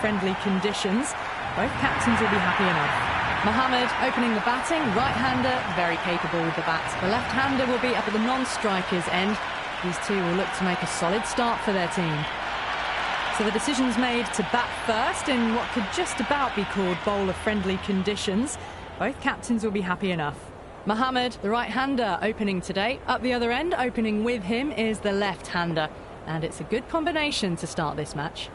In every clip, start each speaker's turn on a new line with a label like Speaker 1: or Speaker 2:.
Speaker 1: friendly conditions. Both captains will be happy enough. Mohamed opening the batting, right-hander, very capable with the bat. The left-hander will be up at the non-striker's end. These two will look to make a solid start for their team. So the decision's made to bat first in what could just about be called bowler-friendly conditions. Both captains will be happy enough. Mohamed, the right-hander, opening today. Up the other end, opening with him, is the left-hander. And it's a good combination to start this match.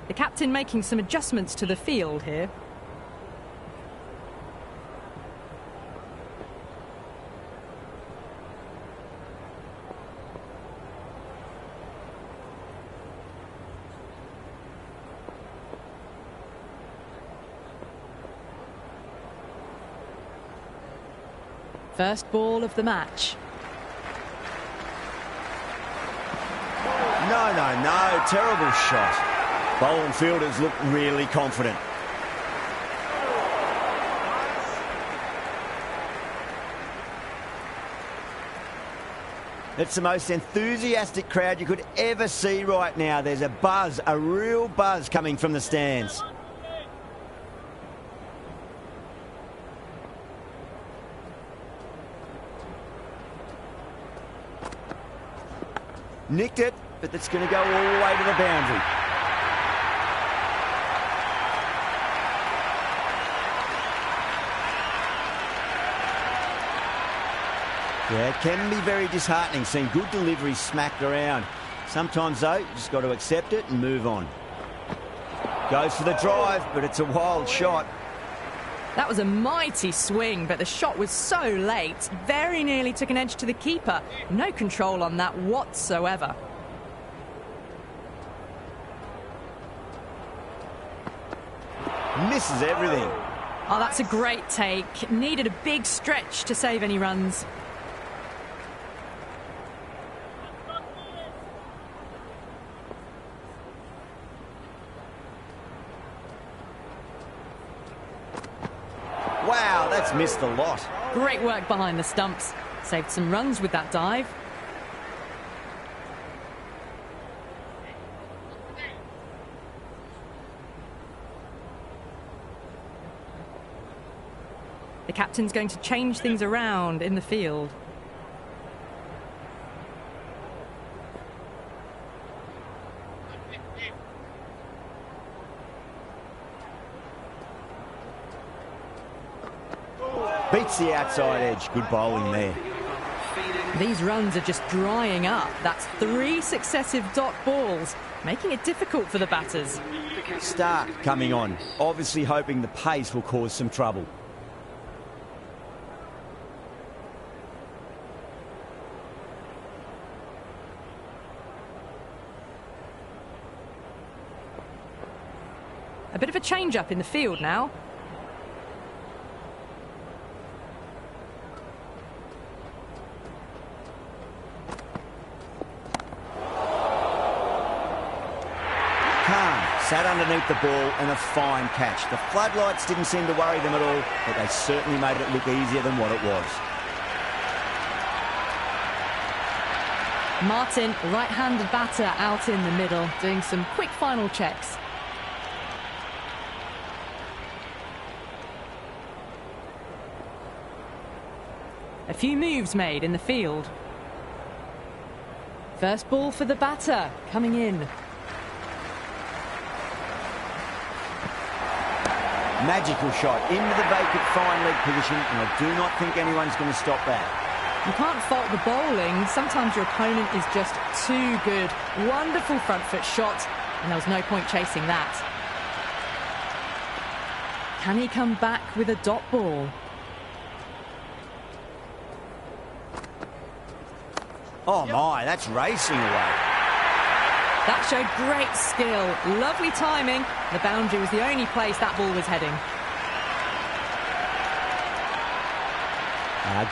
Speaker 1: The captain making some adjustments to the field here. First ball of the match.
Speaker 2: No, terrible shot. Bowling fielders look really confident. It's the most enthusiastic crowd you could ever see right now. There's a buzz, a real buzz coming from the stands. Nicked it, but that's going to go all the way to the boundary. Yeah, it can be very disheartening seeing good deliveries smacked around. Sometimes, though, you just got to accept it and move on. Goes for the drive, but it's a wild shot.
Speaker 1: That was a mighty swing, but the shot was so late. Very nearly took an edge to the keeper. No control on that whatsoever.
Speaker 2: Misses everything.
Speaker 1: Oh, that's a great take. Needed a big stretch to save any runs.
Speaker 2: Wow, that's missed a lot.
Speaker 1: Great work behind the stumps. Saved some runs with that dive. The captain's going to change things around in the field.
Speaker 2: Beats the outside edge. Good bowling there.
Speaker 1: These runs are just drying up. That's 3 successive dot balls, making it difficult for the batters.
Speaker 2: Stark coming on, obviously hoping the pace will cause some trouble.
Speaker 1: A bit of a change-up in the field now.
Speaker 2: Sat underneath the ball and a fine catch. The floodlights didn't seem to worry them at all, but they certainly made it look easier than what it was.
Speaker 1: Martin, right-handed batter, out in the middle, doing some quick final checks. A few moves made in the field. First ball for the batter, coming in.
Speaker 2: Magical shot into the vacant fine leg position, and I do not think anyone's going to stop that.
Speaker 1: You can't fault the bowling. Sometimes your opponent is just too good. Wonderful front foot shot, and there was no point chasing that. Can he come back with a dot ball?
Speaker 2: Oh my, that's racing away.
Speaker 1: That showed great skill. Lovely timing. The boundary was the only place that ball was heading.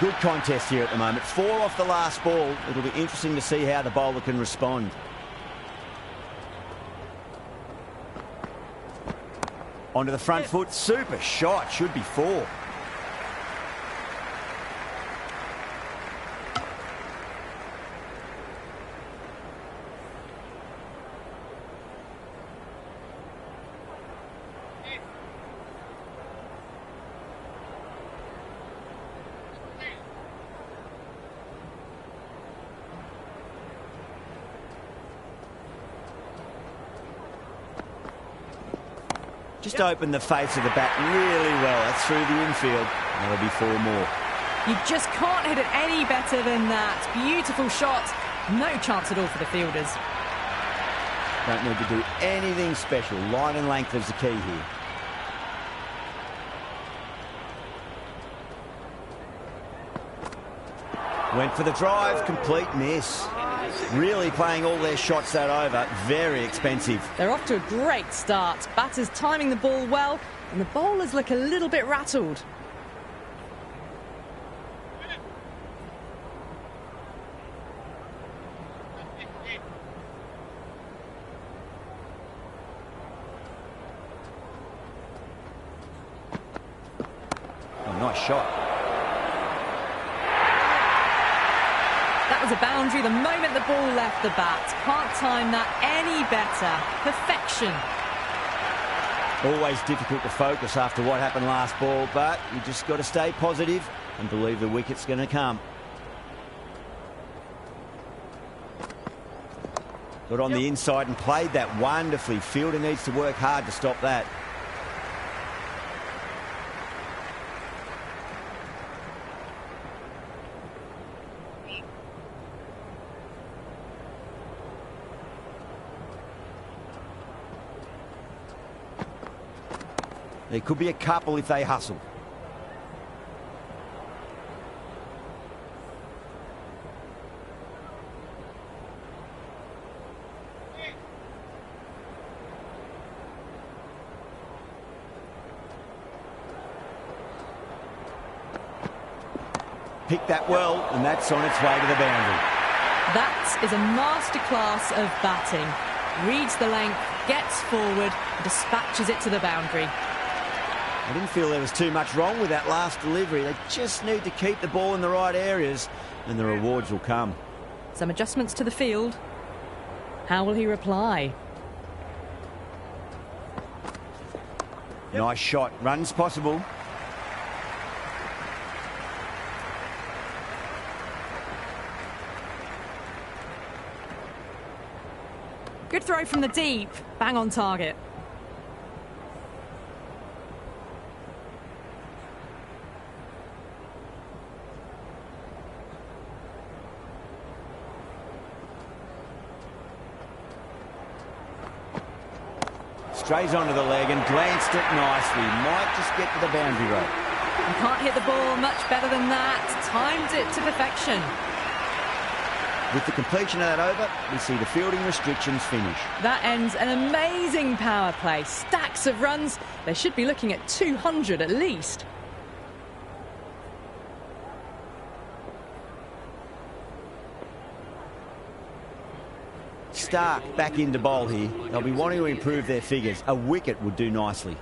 Speaker 2: Good contest here at the moment. 4 off the last ball. It'll be interesting to see how the bowler can respond. Onto the front foot. Super shot. Should be 4. Just opened the face of the bat really well. That's through the infield. That'll be 4 more.
Speaker 1: You just can't hit it any better than that. Beautiful shot. No chance at all for the fielders.
Speaker 2: Don't need to do anything special. Line and length is the key here. Went for the drive. Complete miss. Really playing all their shots that over. Very expensive.
Speaker 1: They're off to a great start. Batters timing the ball well, and the bowlers look a little bit rattled.
Speaker 2: Oh, nice shot.
Speaker 1: That was a boundary the moment the ball left the bat. Can't time that any better. Perfection.
Speaker 2: Always difficult to focus after what happened last ball, but you just got to stay positive and believe the wicket's going to come. Got on the inside and played that wonderfully. Fielder needs to work hard to stop that. There could be a couple if they hustle. Picked that well, and that's on its way to the boundary.
Speaker 1: That is a masterclass of batting. Reads the length, gets forward, dispatches it to the boundary.
Speaker 2: I didn't feel there was too much wrong with that last delivery. They just need to keep the ball in the right areas and the rewards will come.
Speaker 1: Some adjustments to the field. How will he reply?
Speaker 2: Nice shot. Runs possible.
Speaker 1: Good throw from the deep. Bang on target.
Speaker 2: Strays onto the leg and glanced it nicely. Might just get to the boundary rope.
Speaker 1: You can't hit the ball much better than that. Timed it to perfection.
Speaker 2: With the completion of that over, we see the fielding restrictions finish.
Speaker 1: That ends an amazing power play. Stacks of runs. They should be looking at 200 at least.
Speaker 2: Stark back into bowl here. They'll be wanting to improve their figures. A wicket would do nicely.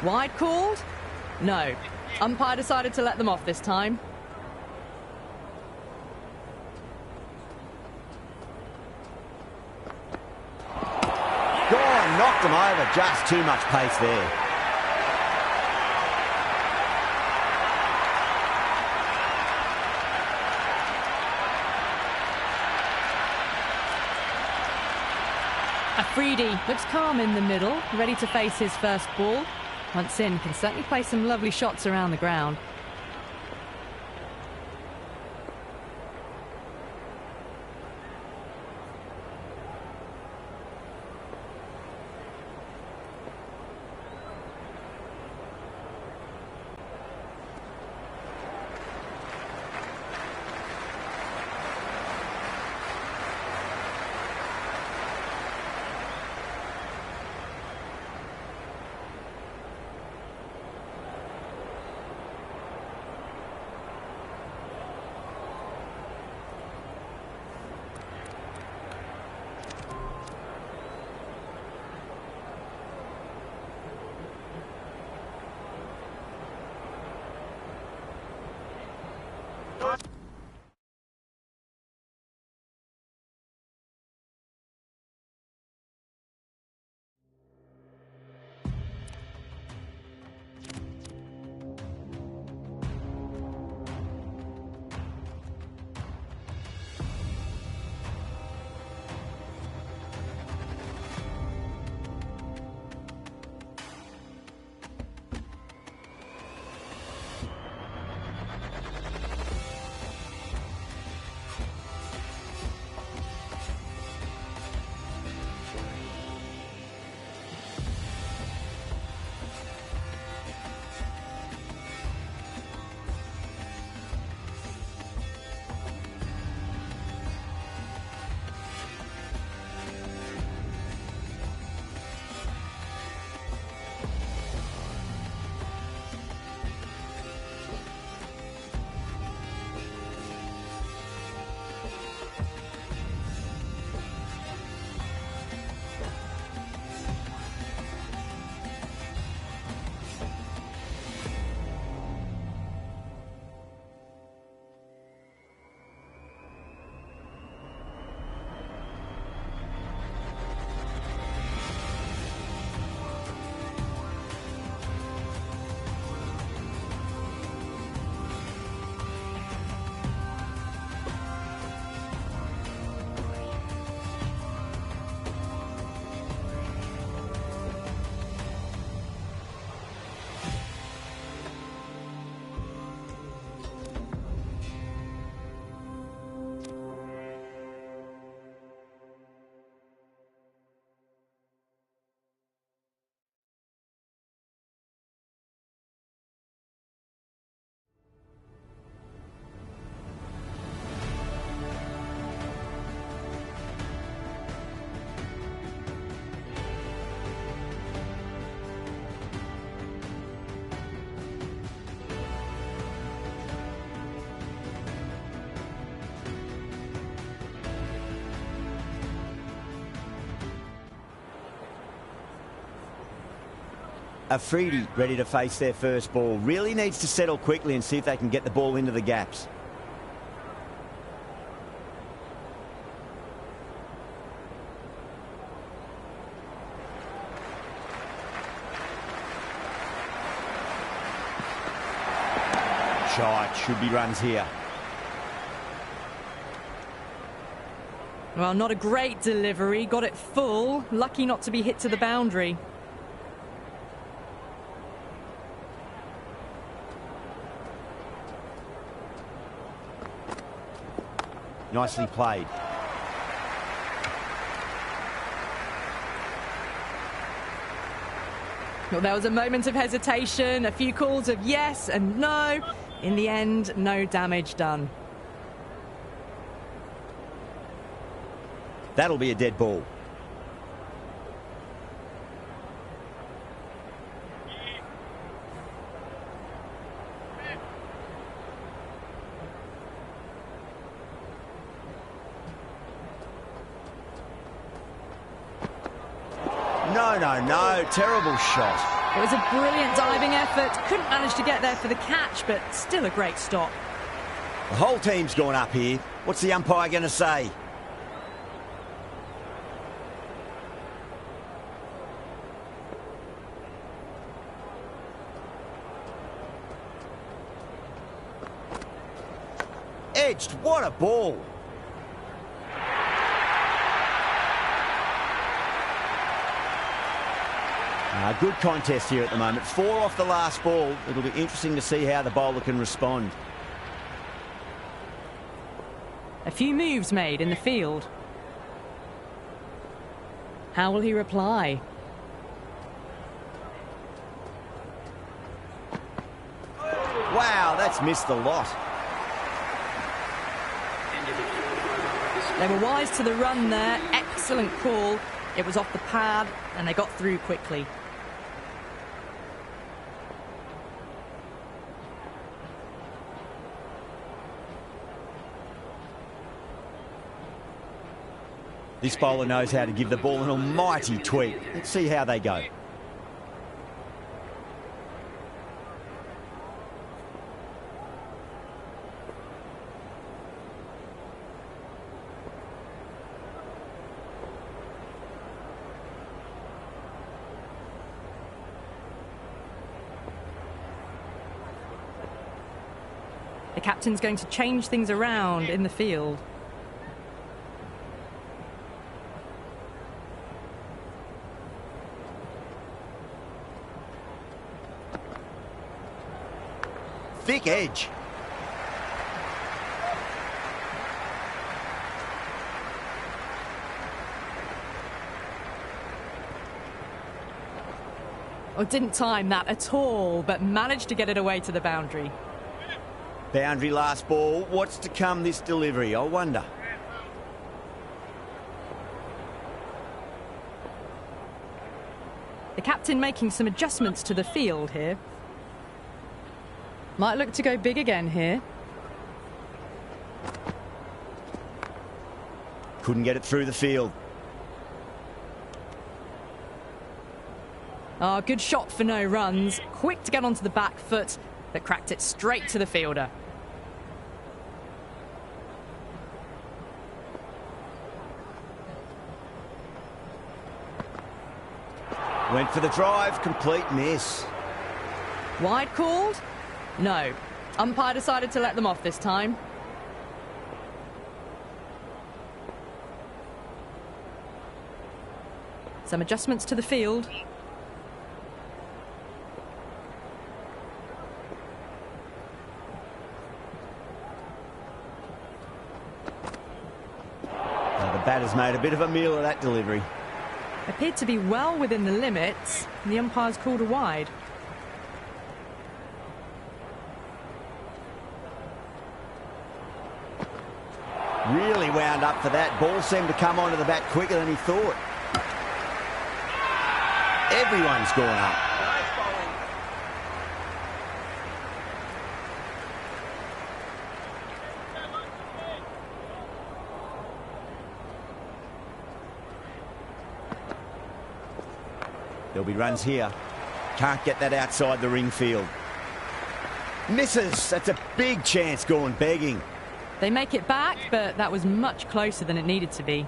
Speaker 1: Wide called? No. Umpire decided to let them off this time.
Speaker 2: Gone, knocked them over. Just too much pace there.
Speaker 1: Afridi looks calm in the middle, ready to face his first ball. Once in, can certainly play some lovely shots around the ground.
Speaker 2: Afridi ready to face their first ball. Really needs to settle quickly and see if they can get the ball into the gaps. Shot, should be runs here.
Speaker 1: Well, not a great delivery. Got it full. Lucky not to be hit to the boundary.
Speaker 2: Nicely played.
Speaker 1: Well, there was a moment of hesitation, a few calls of yes and no. In the end, no damage done.
Speaker 2: That'll be a dead ball. No, terrible shot.
Speaker 1: It was a brilliant diving effort. Couldn't manage to get there for the catch, but still a great stop.
Speaker 2: The whole team's gone up here. What's the umpire going to say? Edged. What a ball. Good contest here at the moment. 4 off the last ball. It'll be interesting to see how the bowler can respond.
Speaker 1: A few moves made in the field. How will he reply?
Speaker 2: Wow, that's missed the lot.
Speaker 1: They were wise to the run there. Excellent call. It was off the pad and they got through quickly.
Speaker 2: This bowler knows how to give the ball an almighty tweak. Let's see how they go.
Speaker 1: The captain's going to change things around in the field.
Speaker 2: Thick edge.
Speaker 1: Oh, didn't time that at all, but managed to get it away to the boundary.
Speaker 2: Boundary last ball. What's to come this delivery, I wonder.
Speaker 1: The captain making some adjustments to the field here. Might look to go big again here.
Speaker 2: Couldn't get it through the field.
Speaker 1: Oh, good shot for no runs. Quick to get onto the back foot, but cracked it straight to the fielder.
Speaker 2: Went for the drive, complete miss.
Speaker 1: Wide called? No. Umpire decided to let them off this time. Some adjustments to the field.
Speaker 2: The batter's made a bit of a meal of that delivery.
Speaker 1: Appeared to be well within the limits, and the umpire's called a wide.
Speaker 2: Really wound up for that. Ball seemed to come onto the bat quicker than he thought. Everyone's gone up. There'll be runs here. Can't get that outside the ring field. Misses. That's a big chance gone begging.
Speaker 1: They make it back, but that was much closer than it needed to be.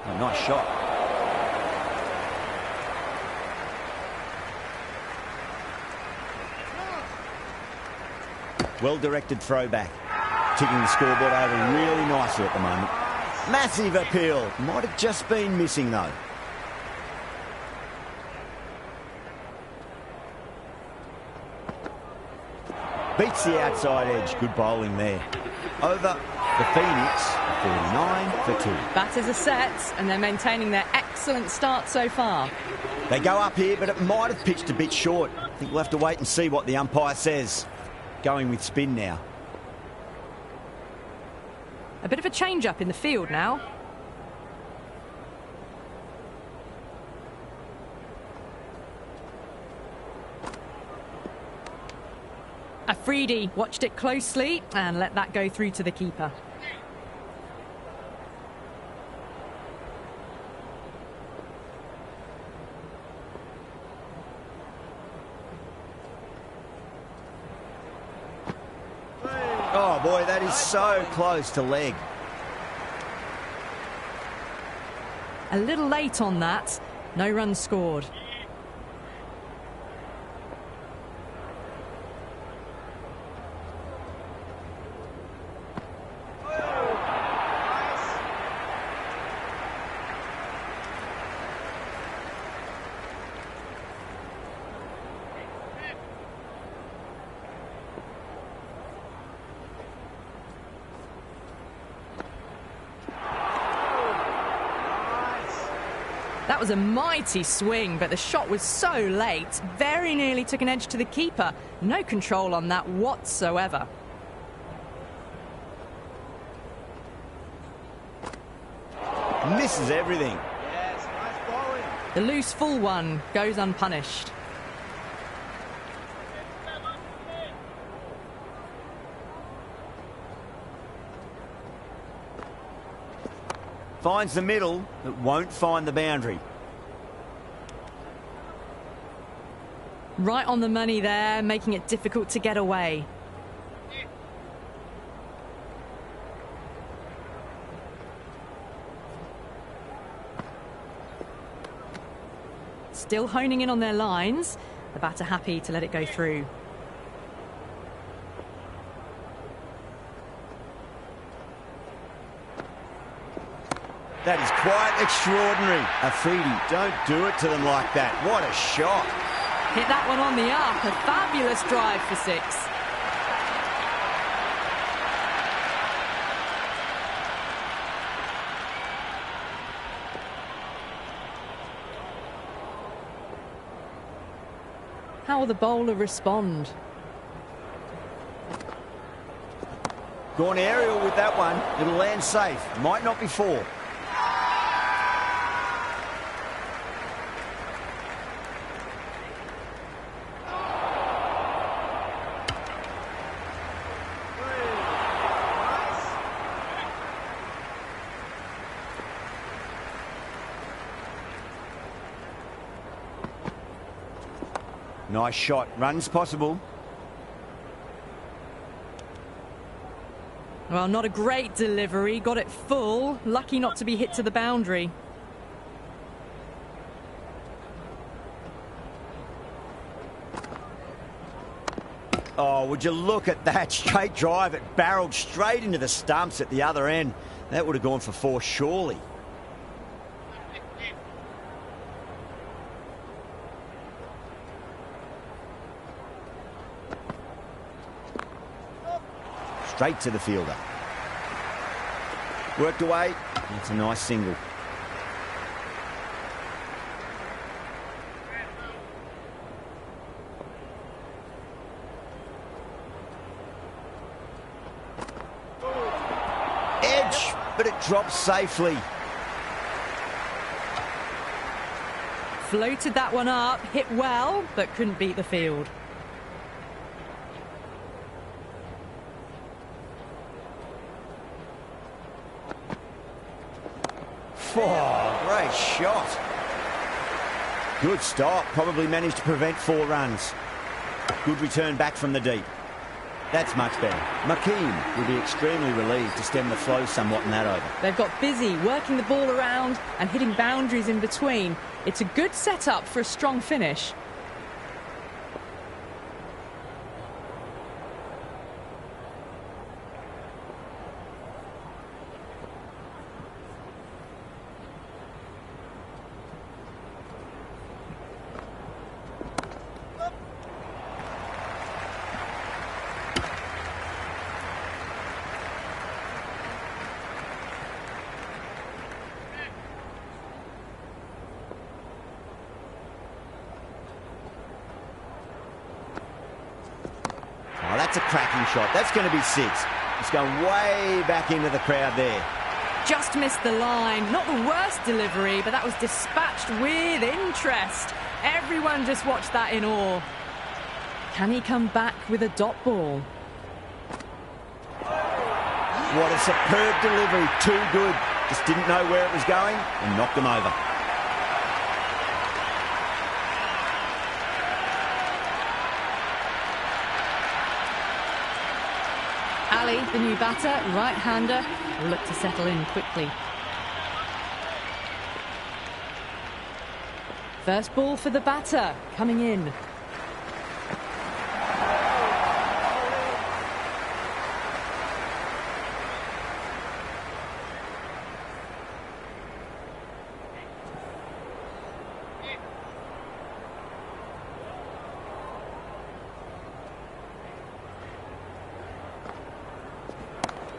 Speaker 2: Oh, nice shot. Well-directed throwback. Ticking the scoreboard over really nicely at the moment. Massive appeal. Might have just been missing, though. Beats the outside edge. Good bowling there. Over the Phoenix, 49 for 2.
Speaker 1: Batters are set, and they're maintaining their excellent start so far.
Speaker 2: They go up here, but it might have pitched a bit short. I think we'll have to wait and see what the umpire says. Going with spin now.
Speaker 1: A bit of a change-up in the field now. Afridi watched it closely and let that go through to the keeper.
Speaker 2: Oh boy, that is so close to leg.
Speaker 1: A little late on that. No runs scored. That was a mighty swing, but the shot was so late. Very nearly took an edge to the keeper. No control on that whatsoever.
Speaker 2: Misses everything.
Speaker 3: Yes, nice bowling.
Speaker 1: The loose full one goes unpunished.
Speaker 2: Finds the middle, but won't find the boundary.
Speaker 1: Right on the money there, making it difficult to get away. Still honing in on their lines. The batter happy to let it go through.
Speaker 2: That is quite extraordinary. Afridi, don't do it to them like that. What a shot.
Speaker 1: Hit that one on the up. A fabulous drive for 6. How will the bowler respond?
Speaker 2: Gone aerial with that one. It'll land safe. Might not be 4. Nice shot. Runs possible.
Speaker 1: Well, not a great delivery. Got it full. Lucky not to be hit to the boundary.
Speaker 2: Oh, would you look at that straight drive? It barreled straight into the stumps at the other end. That would have gone for 4, surely. Straight to the fielder. Worked away. That's a nice single. Edge, but it drops safely.
Speaker 1: Floated that one up, hit well, but couldn't beat the field.
Speaker 2: Oh, great shot. Good stop. Probably managed to prevent 4 runs. Good return back from the deep. That's much better. McKean will be extremely relieved to stem the flow somewhat in that over.
Speaker 1: They've got busy working the ball around and hitting boundaries in between. It's a good setup for a strong finish.
Speaker 2: Oh, that's a cracking shot. That's going to be 6. It's going way back into the crowd there.
Speaker 1: Just missed the line. Not the worst delivery, but that was dispatched with interest. Everyone just watched that in awe. Can he come back with a dot ball?
Speaker 2: What a superb delivery, too good. Just didn't know where it was going and knocked him over.
Speaker 1: Ali, the new batter, right-hander, will look to settle in quickly. First ball for the batter, coming in.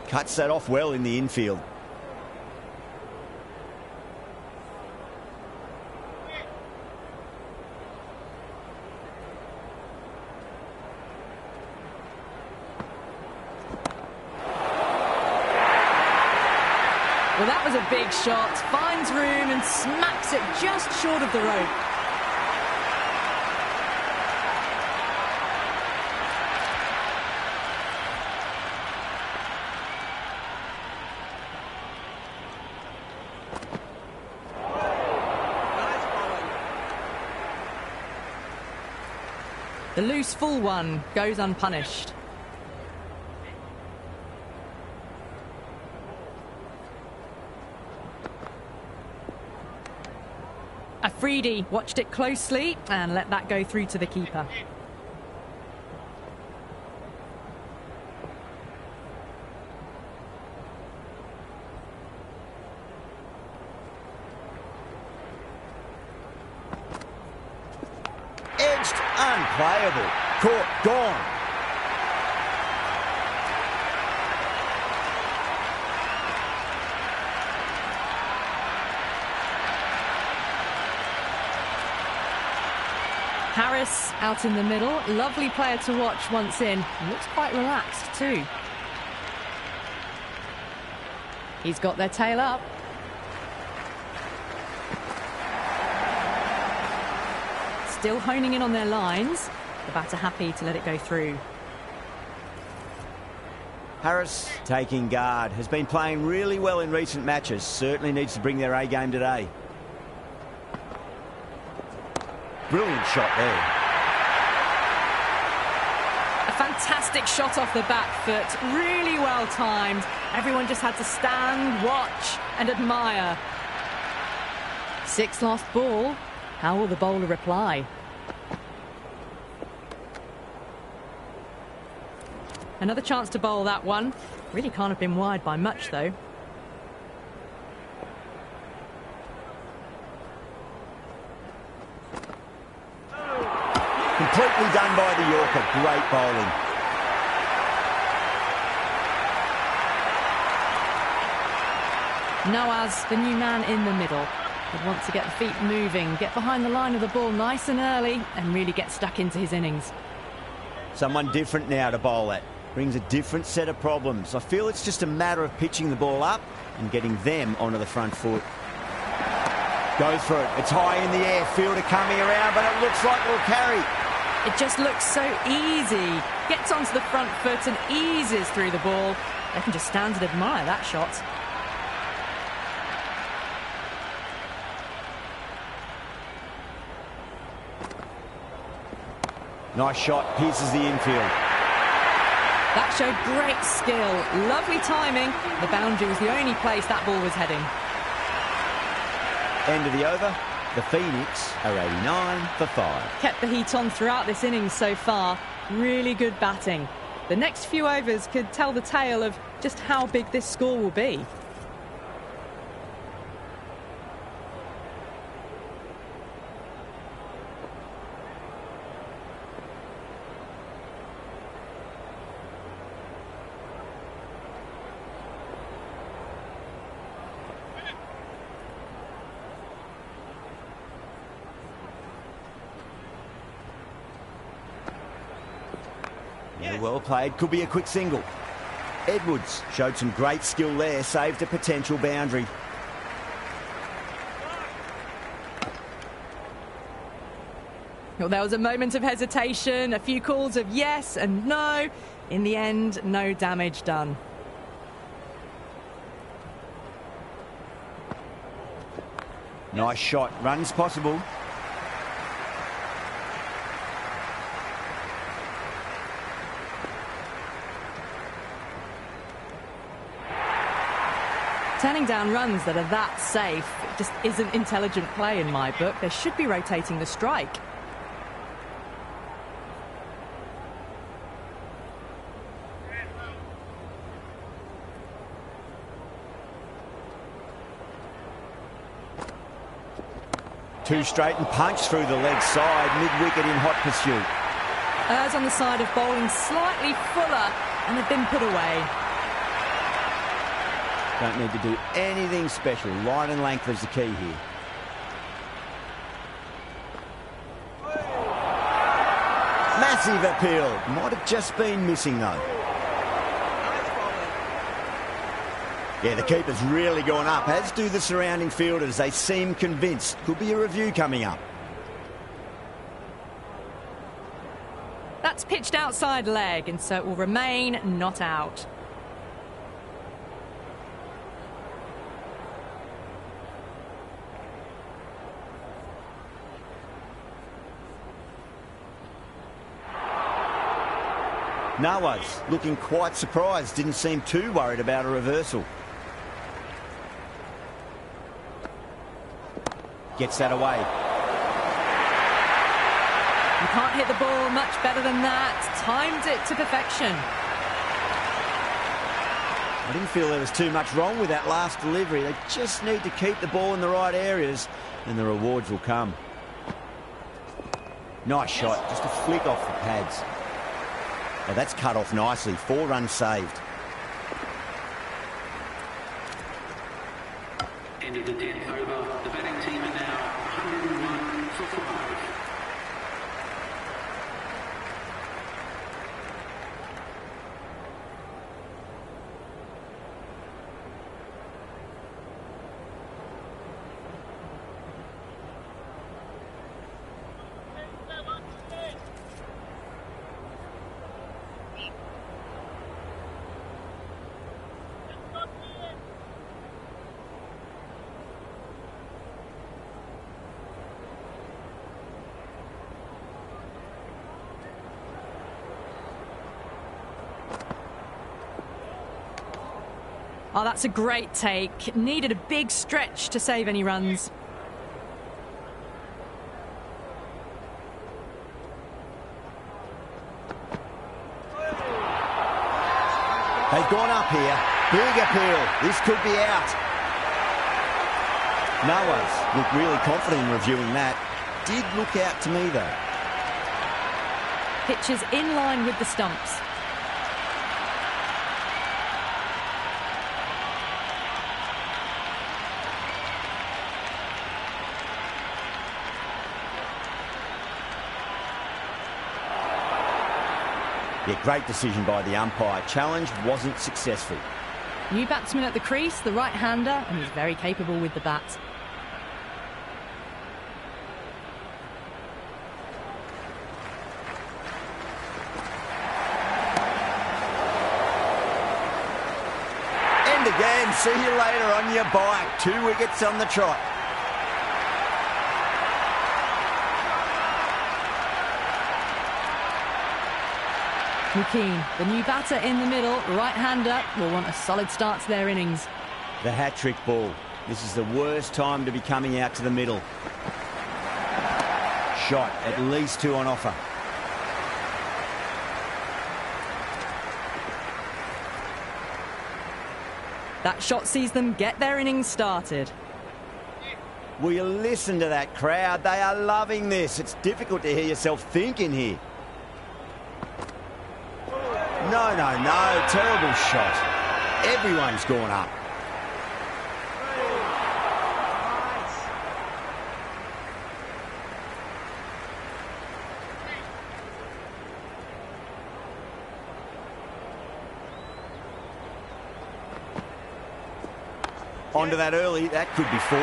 Speaker 2: Cuts that off well in the infield.
Speaker 1: Well, that was a big shot. Finds room and smacks it just short of the rope. The loose full one goes unpunished. Afridi watched it closely and let that go through to the keeper.
Speaker 2: Edged, unplayable. Caught, gone.
Speaker 1: Harris out in the middle. Lovely player to watch once in. Looks quite relaxed too. He's got their tail up. Still honing in on their lines. The batter happy to let it go through.
Speaker 2: Harris taking guard. Has been playing really well in recent matches. Certainly needs to bring their A game today. Brilliant shot there.
Speaker 1: A fantastic shot off the back foot. Really well timed. Everyone just had to stand, watch and admire. Sixth last ball. How will the bowler reply? Another chance to bowl that one. Really can't have been wide by much though.
Speaker 2: Completely done by the Yorker. Great bowling.
Speaker 1: Nawaz, the new man in the middle, would want to get the feet moving, get behind the line of the ball nice and early and really get stuck into his innings.
Speaker 2: Someone different now to bowl at. Brings a different set of problems. I feel it's just a matter of pitching the ball up and getting them onto the front foot. Goes for it. It's high in the air. Fielder coming around, but it looks like it'll carry.
Speaker 1: It just looks so easy. Gets onto the front foot and eases through the ball. They can just stand and admire that shot.
Speaker 2: Nice shot. Pierces the infield.
Speaker 1: That showed great skill. Lovely timing. The boundary was the only place that ball was heading.
Speaker 2: End of the over. The Phoenix are 89 for 5.
Speaker 1: Kept the heat on throughout this innings so far. Really good batting. The next few overs could tell the tale of just how big this score will be.
Speaker 2: Well played, could be a quick single. Edwards showed some great skill there, saved a potential boundary.
Speaker 1: Well, there was a moment of hesitation, a few calls of yes and no. In the end, no damage done.
Speaker 2: Nice shot. Runs possible.
Speaker 1: Turning down runs that are that safe just isn't intelligent play in my book. They should be rotating the strike.
Speaker 2: Two straight and punch through the leg side, mid-wicket in hot pursuit.
Speaker 1: Errs on the side of bowling slightly fuller and have been put away.
Speaker 2: Don't need to do anything special. Line and length is the key here. Massive appeal. Might have just been missing though. Yeah, the keeper's really gone up, as do the surrounding fielders. They seem convinced. Could be a review coming up.
Speaker 1: That's pitched outside leg, and so it will remain not out.
Speaker 2: Nawaz looking quite surprised. Didn't seem too worried about a reversal. Gets that away.
Speaker 1: You can't hit the ball much better than that. Timed it to perfection.
Speaker 2: I didn't feel there was too much wrong with that last delivery. They just need to keep the ball in the right areas and the rewards will come. Nice shot. Just a flick off the pads. Now that's cut off nicely. 4 runs saved.
Speaker 4: End of the 10th over. The batting team are now 101 for 5.
Speaker 1: Oh, that's a great take. Needed a big stretch to save any runs.
Speaker 2: They've gone up here. Big appeal. This could be out. Nawaz looked really confident in reviewing that. Did look out to me though.
Speaker 1: Pitches in line with the stumps.
Speaker 2: Yeah, great decision by the umpire. Challenge wasn't successful.
Speaker 1: New batsman at the crease, the right-hander, and he's very capable with the bat.
Speaker 2: And again, see you later on your bike. 2 wickets on the trot.
Speaker 1: McKean, the new batter in the middle, right-hander, will want a solid start to their innings.
Speaker 2: The hat-trick ball. This is the worst time to be coming out to the middle. Shot, at least 2 on offer.
Speaker 1: That shot sees them get their innings started.
Speaker 2: Will you listen to that crowd? They are loving this. It's difficult to hear yourself thinking here. No, no, no. Terrible shot. Everyone's gone up. Onto that early. That could be 4.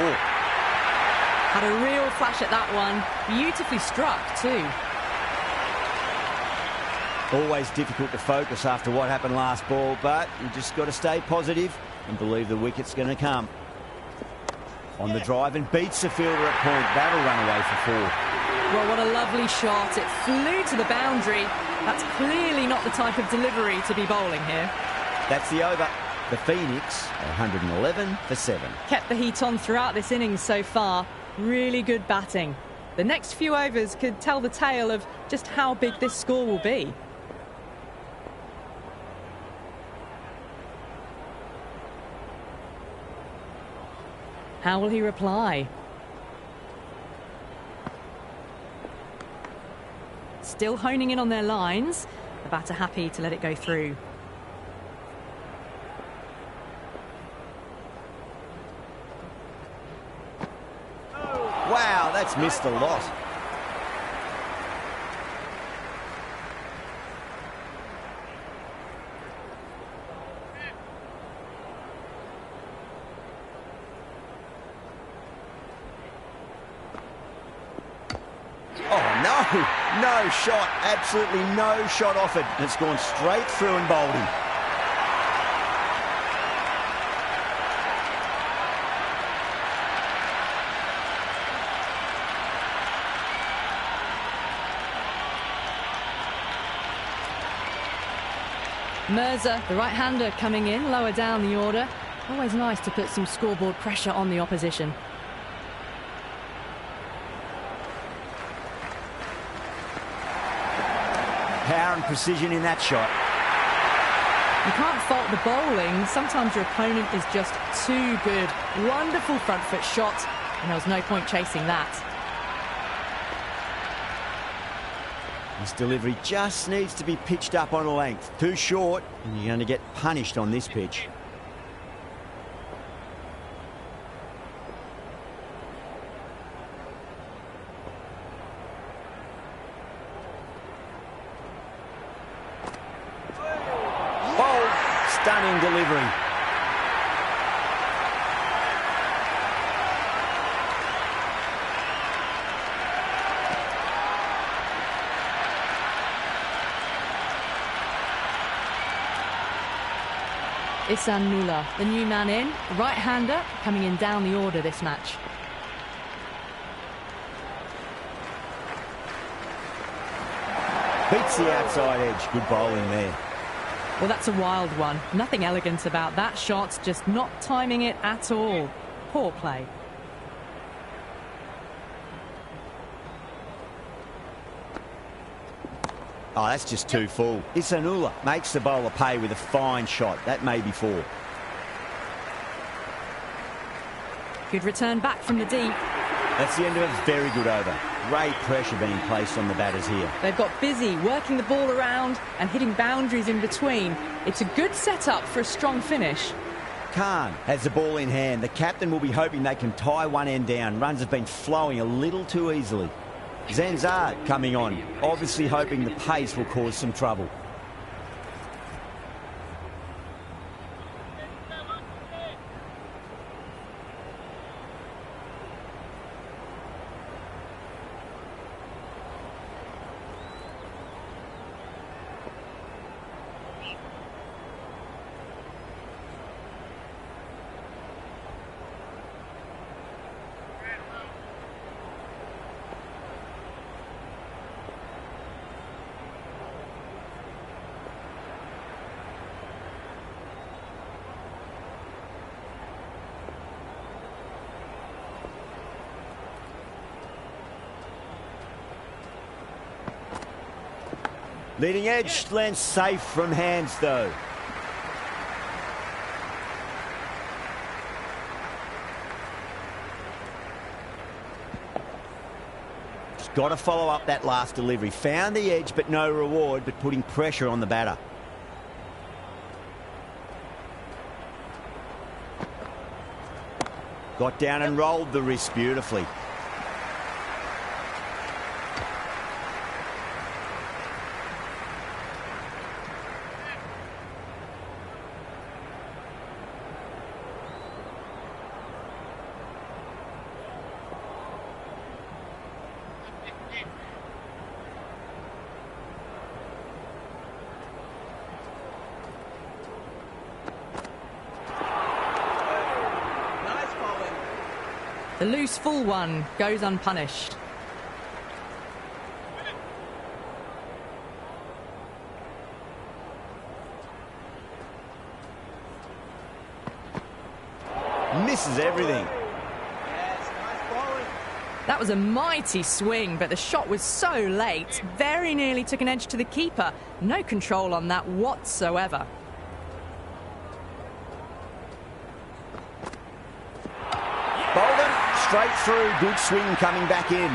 Speaker 1: Had a real flash at that one. Beautifully struck too.
Speaker 2: Always difficult to focus after what happened last ball, but you just got to stay positive and believe the wicket's going to come. On the drive and beats the fielder at point. That'll run away for 4.
Speaker 1: Well, what a lovely shot. It flew to the boundary. That's clearly not the type of delivery to be bowling here.
Speaker 2: That's the over. The Phoenix, 111 for 7.
Speaker 1: Kept the heat on throughout this innings so far. Really good batting. The next few overs could tell the tale of just how big this score will be. How will he reply? Still honing in on their lines. The batter happy to let it go through.
Speaker 2: Wow, that's missed a lot. No shot, absolutely no shot offered. It's gone straight through and bowled him.
Speaker 1: Mirza, the right-hander, coming in lower down the order. Always nice to put some scoreboard pressure on the opposition.
Speaker 2: Power and precision in that shot.
Speaker 1: You can't fault the bowling. Sometimes your opponent is just too good. Wonderful front foot shot, and there was no point chasing that.
Speaker 2: This delivery just needs to be pitched up on a length. Too short, and you're going to get punished on this pitch. Stunning delivery.
Speaker 1: Ihsan Ullah, the new man in, right-hander, coming in down the order this match.
Speaker 2: Beats the outside edge. Good bowling there.
Speaker 1: Well, that's a wild one. Nothing elegant about that shot, just not timing it at all. Poor play.
Speaker 2: Oh, that's just too full. Ihsan Ullah makes the bowler pay with a fine shot. That may be 4.
Speaker 1: Good return back from the deep.
Speaker 2: That's the end of a very good over. Great pressure being placed on the batters here.
Speaker 1: They've got busy working the ball around and hitting boundaries in between. It's a good setup for a strong finish.
Speaker 2: Khan has the ball in hand. The captain will be hoping they can tie one end down. Runs have been flowing a little too easily. Zanzar coming on, obviously hoping the pace will cause some trouble. Leading edge lands safe from hands though. Just got to follow up that last delivery. Found the edge but no reward, but putting pressure on the batter. Got down and rolled the wrist beautifully.
Speaker 1: The loose full one goes unpunished.
Speaker 2: Misses everything.
Speaker 3: Yes, nice bowling.
Speaker 1: That was a mighty swing, but the shot was so late. Very nearly took an edge to the keeper. No control on that whatsoever.
Speaker 2: Bolden, straight through. Good swing coming back in.